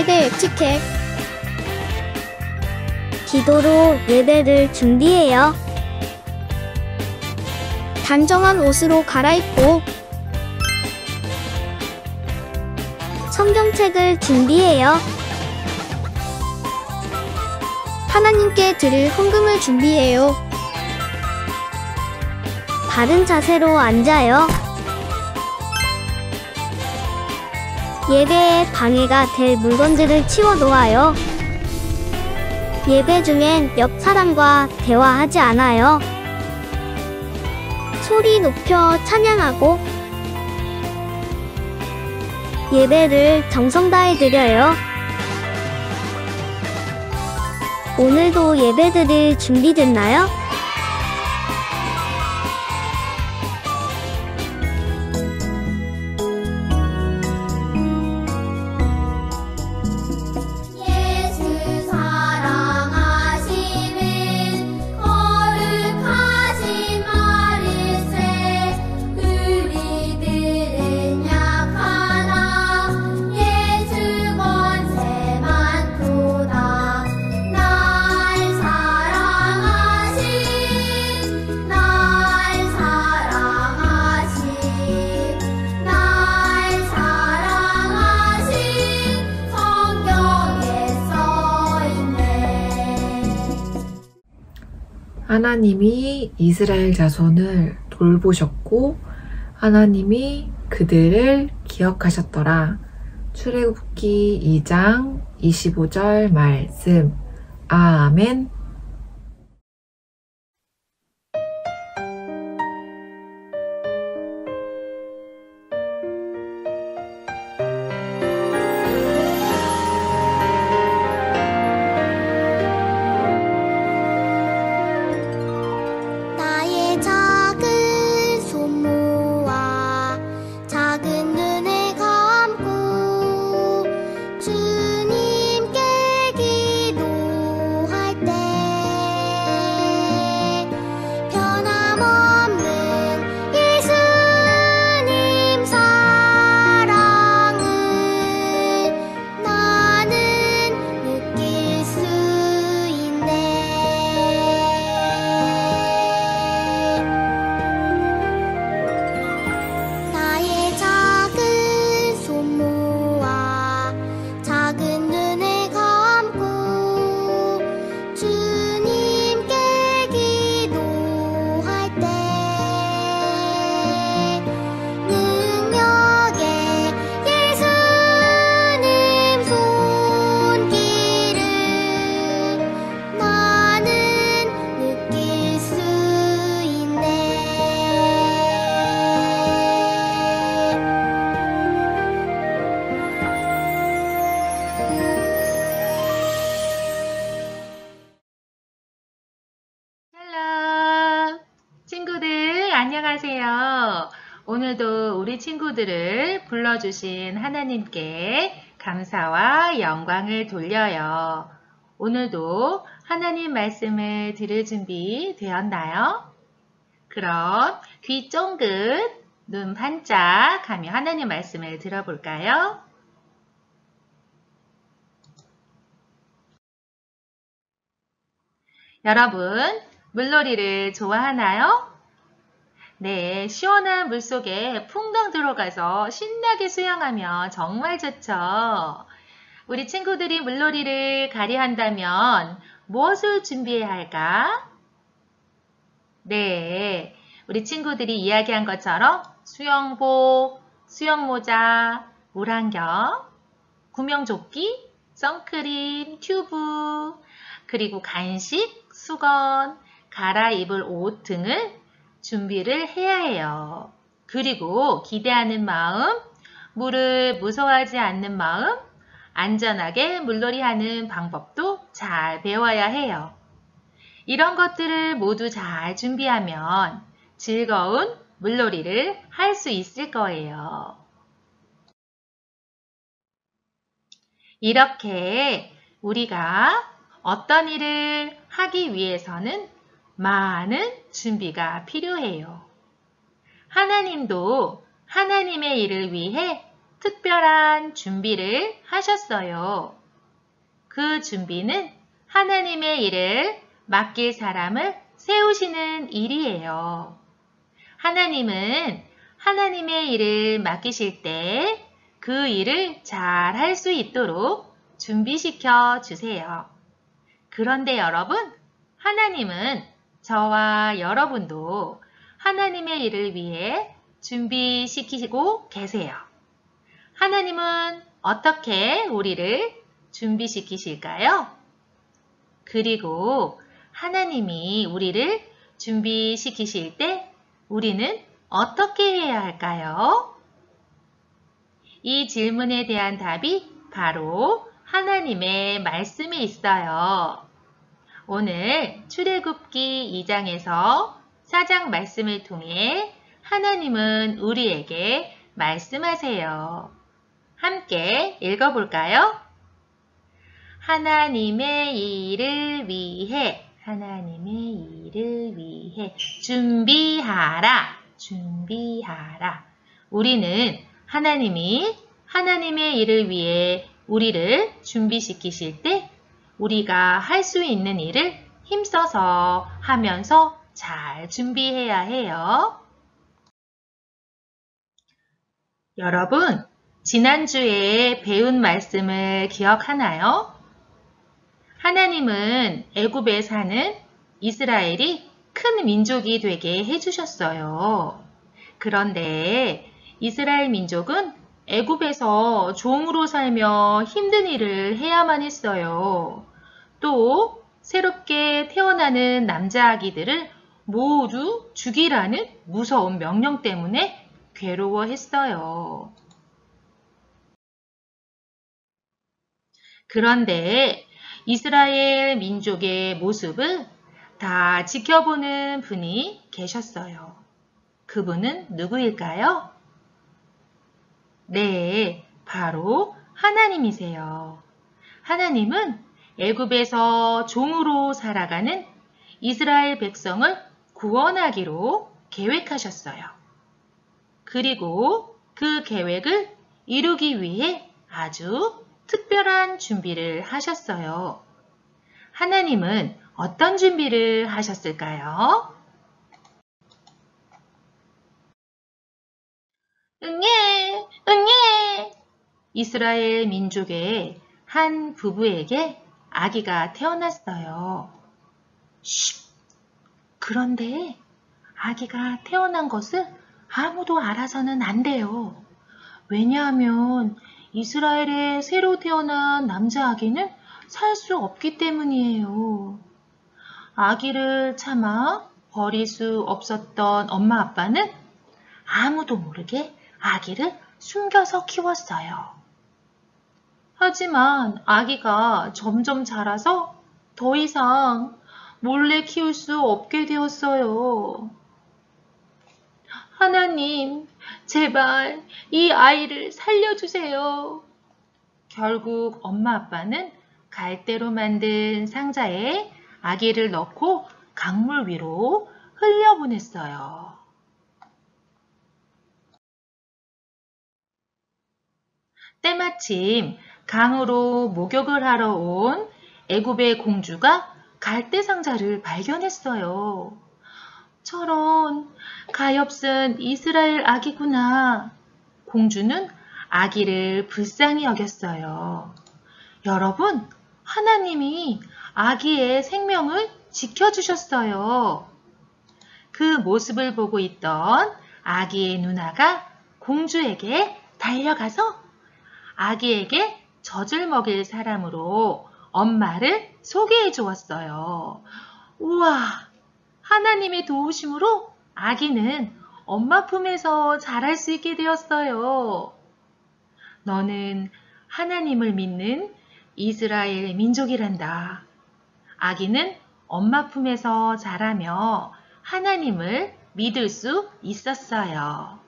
예배 에티켓. 기도로 예배를 준비해요. 단정한 옷으로 갈아입고 성경책을 준비해요. 하나님께 드릴 헌금을 준비해요. 바른 자세로 앉아요. 예배에 방해가 될 물건들을 치워 놓아요. 예배 중엔 옆 사람과 대화하지 않아요. 소리 높여 찬양하고 예배를 정성 다해 드려요. 오늘도 예배 드릴 준비됐나요? 하나님이 이스라엘 자손을 돌보셨고 하나님이 그들을 기억하셨더라. 출애굽기 2장 25절 말씀. 아멘. 안녕하세요. 오늘도 우리 친구들을 불러주신 하나님께 감사와 영광을 돌려요. 오늘도 하나님 말씀을 들을 준비 되었나요? 그럼 귀 쫑긋, 눈 반짝 하며 하나님 말씀을 들어볼까요? 여러분, 물놀이를 좋아하나요? 네, 시원한 물속에 풍덩 들어가서 신나게 수영하면 정말 좋죠. 우리 친구들이 물놀이를 가려 한다면 무엇을 준비해야 할까? 네, 우리 친구들이 이야기한 것처럼 수영복, 수영모자, 물안경, 구명조끼, 선크림, 튜브, 그리고 간식, 수건, 갈아입을 옷 등을 준비를 해야 해요. 그리고 기대하는 마음, 물을 무서워하지 않는 마음, 안전하게 물놀이 하는 방법도 잘 배워야 해요. 이런 것들을 모두 잘 준비하면 즐거운 물놀이를 할 수 있을 거예요. 이렇게 우리가 어떤 일을 하기 위해서는 많은 준비가 필요해요. 하나님도 하나님의 일을 위해 특별한 준비를 하셨어요. 그 준비는 하나님의 일을 맡길 사람을 세우시는 일이에요. 하나님은 하나님의 일을 맡기실 때 그 일을 잘 할 수 있도록 준비시켜 주세요. 그런데 여러분, 하나님은 저와 여러분도 하나님의 일을 위해 준비시키고 계세요. 하나님은 어떻게 우리를 준비시키실까요? 그리고 하나님이 우리를 준비시키실 때 우리는 어떻게 해야 할까요? 이 질문에 대한 답이 바로 하나님의 말씀에 있어요. 오늘 출애굽기 2장에서 4장 말씀을 통해 하나님은 우리에게 말씀하세요. 함께 읽어볼까요? 하나님의 일을 위해 준비하라. 우리는 하나님이 하나님의 일을 위해 우리를 준비시키실 때 우리가 할 수 있는 일을 힘써서 하면서 잘 준비해야 해요. 여러분, 지난주에 배운 말씀을 기억하나요? 하나님은 애굽에 사는 이스라엘이 큰 민족이 되게 해주셨어요. 그런데 이스라엘 민족은 애굽에서 종으로 살며 힘든 일을 해야만 했어요. 또 새롭게 태어나는 남자 아기들을 모두 죽이라는 무서운 명령 때문에 괴로워했어요. 그런데 이스라엘 민족의 모습을 다 지켜보는 분이 계셨어요. 그분은 누구일까요? 네, 바로 하나님이세요. 하나님은 애굽에서 종으로 살아가는 이스라엘 백성을 구원하기로 계획하셨어요. 그리고 그 계획을 이루기 위해 아주 특별한 준비를 하셨어요. 하나님은 어떤 준비를 하셨을까요? 응애! 이스라엘 민족의 한 부부에게 아기가 태어났어요. 쉿! 그런데 아기가 태어난 것을 아무도 알아서는 안 돼요. 왜냐하면 이스라엘에 새로 태어난 남자 아기는 살 수 없기 때문이에요. 아기를 차마 버릴 수 없었던 엄마 아빠는 아무도 모르게 아기를 숨겨서 키웠어요. 하지만 아기가 점점 자라서 더 이상 몰래 키울 수 없게 되었어요. 하나님, 제발 이 아이를 살려주세요. 결국 엄마 아빠는 갈대로 만든 상자에 아기를 넣고 강물 위로 흘려보냈어요. 때마침 강으로 목욕을 하러 온 애굽의 공주가 갈대 상자를 발견했어요. 저런 가엾은 이스라엘 아기구나. 공주는 아기를 불쌍히 여겼어요. 여러분, 하나님이 아기의 생명을 지켜주셨어요. 그 모습을 보고 있던 아기의 누나가 공주에게 달려가서 아기에게 젖을 먹일 사람으로 엄마를 소개해 주었어요. 우와! 하나님의 도우심으로 아기는 엄마 품에서 자랄 수 있게 되었어요. 너는 하나님을 믿는 이스라엘 민족이란다. 아기는 엄마 품에서 자라며 하나님을 믿을 수 있었어요.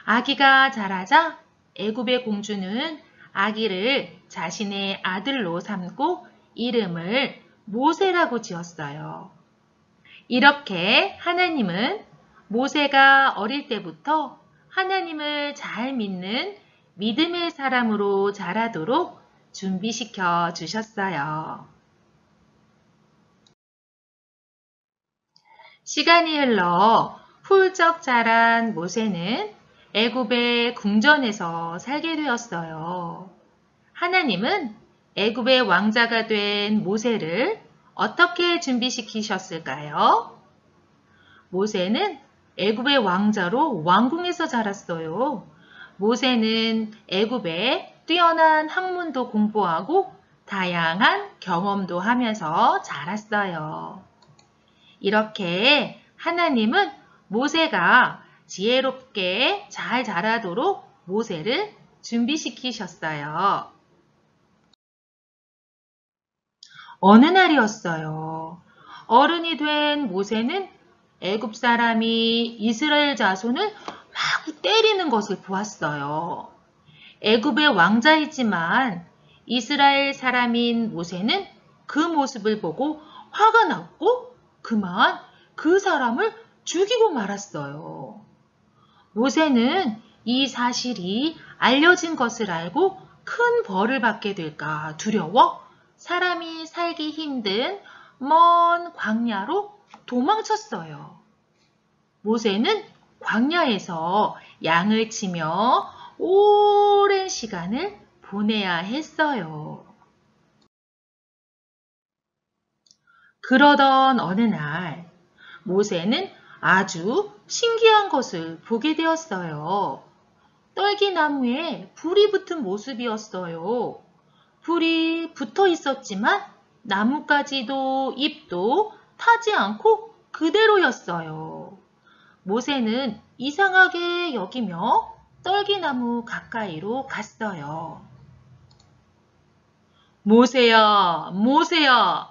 아기가 자라자 애굽의 공주는 아기를 자신의 아들로 삼고 이름을 모세라고 지었어요. 이렇게 하나님은 모세가 어릴 때부터 하나님을 잘 믿는 믿음의 사람으로 자라도록 준비시켜 주셨어요. 시간이 흘러 훌쩍 자란 모세는 애굽의 궁전에서 살게 되었어요. 하나님은 애굽의 왕자가 된 모세를 어떻게 준비시키셨을까요? 모세는 애굽의 왕자로 왕궁에서 자랐어요. 모세는 애굽의 뛰어난 학문도 공부하고 다양한 경험도 하면서 자랐어요. 이렇게 하나님은 모세가 지혜롭게 잘 자라도록 모세를 준비시키셨어요. 어느 날이었어요. 어른이 된 모세는 애굽 사람이 이스라엘 자손을 마구 때리는 것을 보았어요. 애굽의 왕자이지만 이스라엘 사람인 모세는 그 모습을 보고 화가 났고 그만 그 사람을 죽이고 말았어요. 모세는 이 사실이 알려진 것을 알고 큰 벌을 받게 될까 두려워 사람이 살기 힘든 먼 광야로 도망쳤어요. 모세는 광야에서 양을 치며 오랜 시간을 보내야 했어요. 그러던 어느 날 모세는 아주 신기한 것을 보게 되었어요. 떨기나무에 불이 붙은 모습이었어요. 불이 붙어 있었지만 나뭇가지도 잎도 타지 않고 그대로였어요. 모세는 이상하게 여기며 떨기나무 가까이로 갔어요. 모세야, 모세야!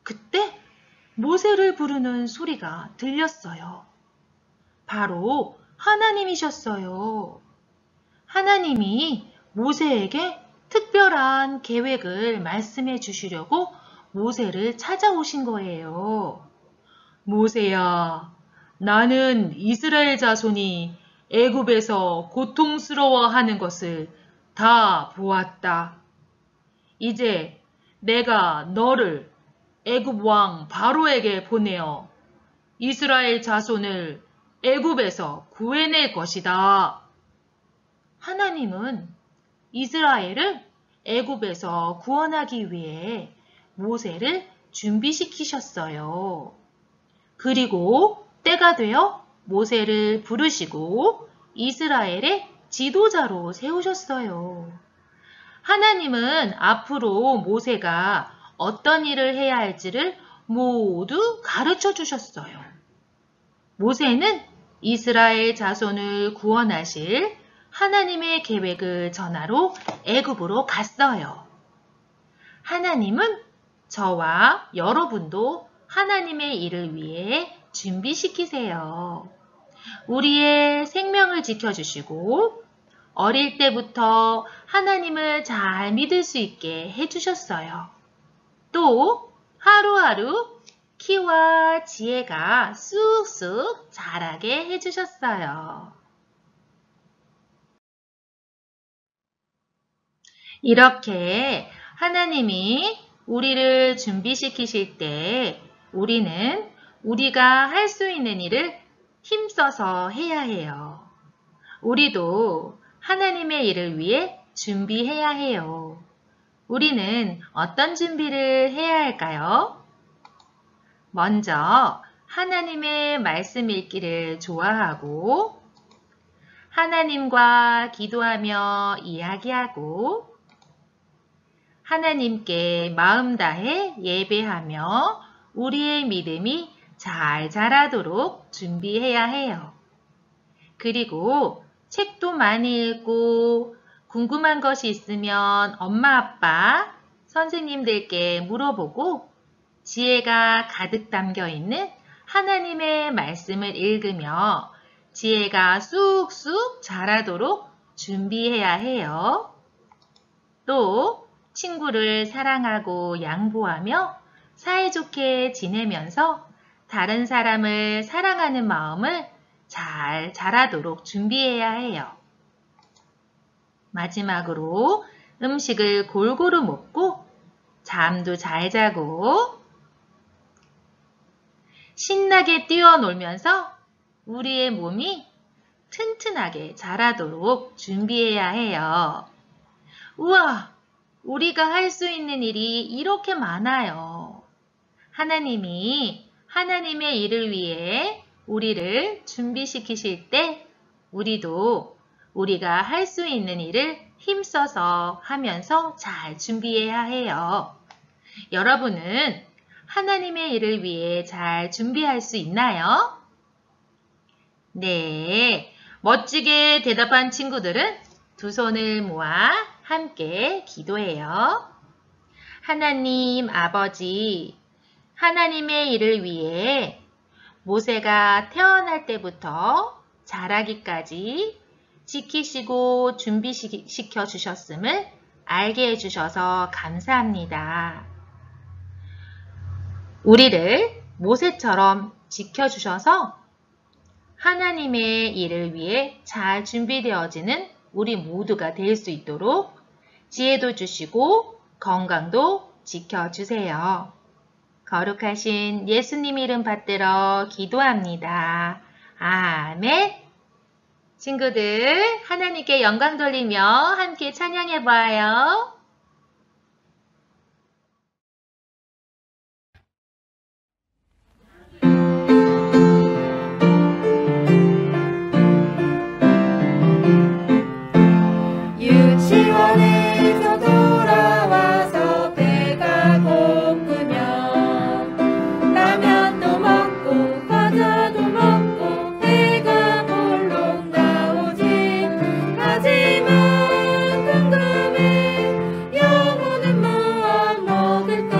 그때 모세를 부르는 소리가 들렸어요. 바로 하나님이셨어요. 하나님이 모세에게 특별한 계획을 말씀해 주시려고 모세를 찾아오신 거예요. 모세야, 나는 이스라엘 자손이 애굽에서 고통스러워하는 것을 다 보았다. 이제 내가 너를 애굽 왕 바로에게 보내어 이스라엘 자손을 애굽에서 구해낼 것이다. 하나님은 이스라엘을 애굽에서 구원하기 위해 모세를 준비시키셨어요. 그리고 때가 되어 모세를 부르시고 이스라엘의 지도자로 세우셨어요. 하나님은 앞으로 모세가 어떤 일을 해야 할지를 모두 가르쳐 주셨어요. 모세는 이스라엘 자손을 구원하실 하나님의 계획을 전하러 애굽으로 갔어요. 하나님은 저와 여러분도 하나님의 일을 위해 준비시키세요. 우리의 생명을 지켜주시고 어릴 때부터 하나님을 잘 믿을 수 있게 해주셨어요. 또 하루하루 키와 지혜가 쑥쑥 자라게 해주셨어요. 이렇게 하나님이 우리를 준비시키실 때 우리는 우리가 할 수 있는 일을 힘써서 해야 해요. 우리도 하나님의 일을 위해 준비해야 해요. 우리는 어떤 준비를 해야 할까요? 먼저 하나님의 말씀 읽기를 좋아하고 하나님과 기도하며 이야기하고 하나님께 마음 다해 예배하며 우리의 믿음이 잘 자라도록 준비해야 해요. 그리고 책도 많이 읽고 궁금한 것이 있으면 엄마, 아빠, 선생님들께 물어보고 지혜가 가득 담겨 있는 하나님의 말씀을 읽으며 지혜가 쑥쑥 자라도록 준비해야 해요. 또 친구를 사랑하고 양보하며 사이좋게 지내면서 다른 사람을 사랑하는 마음을 잘 자라도록 준비해야 해요. 마지막으로 음식을 골고루 먹고 잠도 잘 자고 신나게 뛰어놀면서 우리의 몸이 튼튼하게 자라도록 준비해야 해요. 우와! 우리가 할 수 있는 일이 이렇게 많아요. 하나님이 하나님의 일을 위해 우리를 준비시키실 때 우리도 우리가 할 수 있는 일을 힘써서 하면서 잘 준비해야 해요. 여러분은 하나님의 일을 위해 잘 준비할 수 있나요? 네, 멋지게 대답한 친구들은 두 손을 모아 함께 기도해요. 하나님 아버지, 하나님의 일을 위해 모세가 태어날 때부터 자라기까지 지키시고 준비시켜 주셨음을 알게 해주셔서 감사합니다. 우리를 모세처럼 지켜주셔서 하나님의 일을 위해 잘 준비되어지는 우리 모두가 될 수 있도록 지혜도 주시고 건강도 지켜주세요. 거룩하신 예수님 이름 받들어 기도합니다. 아멘. 친구들, 하나님께 영광 돌리며 함께 찬양해 봐요. 유치원에서 돌아와서 배가 고프면 라면도 먹고 과자도 먹고 배가 볼록 나오지. 하지만 궁금해, 영혼은 무엇 먹을까?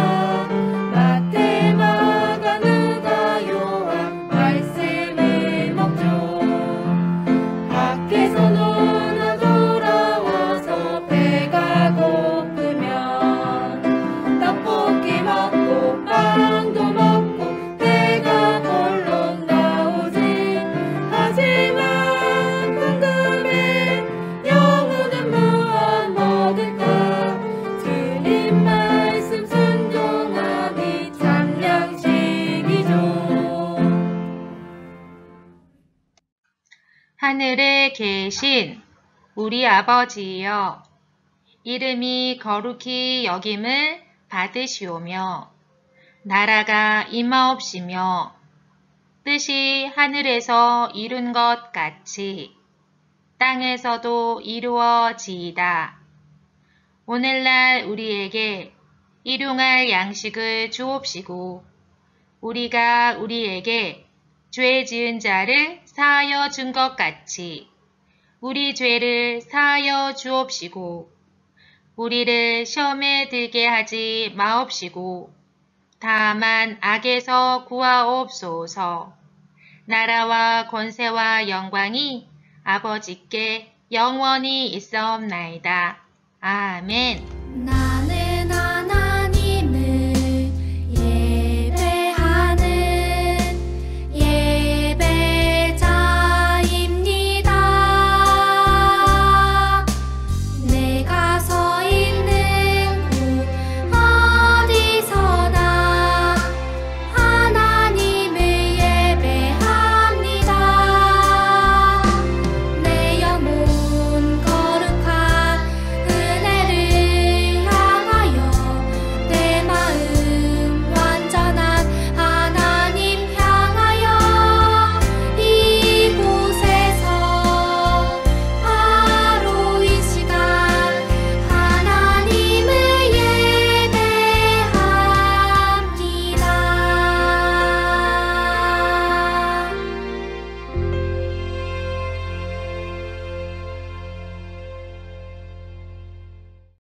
마태, 마가, 누가, 요한 말씀을 먹죠. 밖에서 놀아 돌아와서 배가 고프면 떡볶이 먹고 빵도 먹고 배가 볼록 나오지. 하지만 궁금해, 영혼은 무엇 먹을까? 주님 말씀 순종함이 참 양식이죠. 하늘에 계신 우리 아버지여, 이름이 거룩히 여김을 받으시오며 나라가 임하옵시며 뜻이 하늘에서 이룬 것 같이 땅에서도 이루어지이다. 오늘날 우리에게 일용할 양식을 주옵시고 우리가 우리에게 죄 지은 자를 사하여 준 것 같이 우리 죄를 사하여 주옵시고 우리를 시험에 들게 하지 마옵시고 다만 악에서 구하옵소서. 나라와 권세와 영광이 아버지께 영원히 있사옵나이다. 아멘.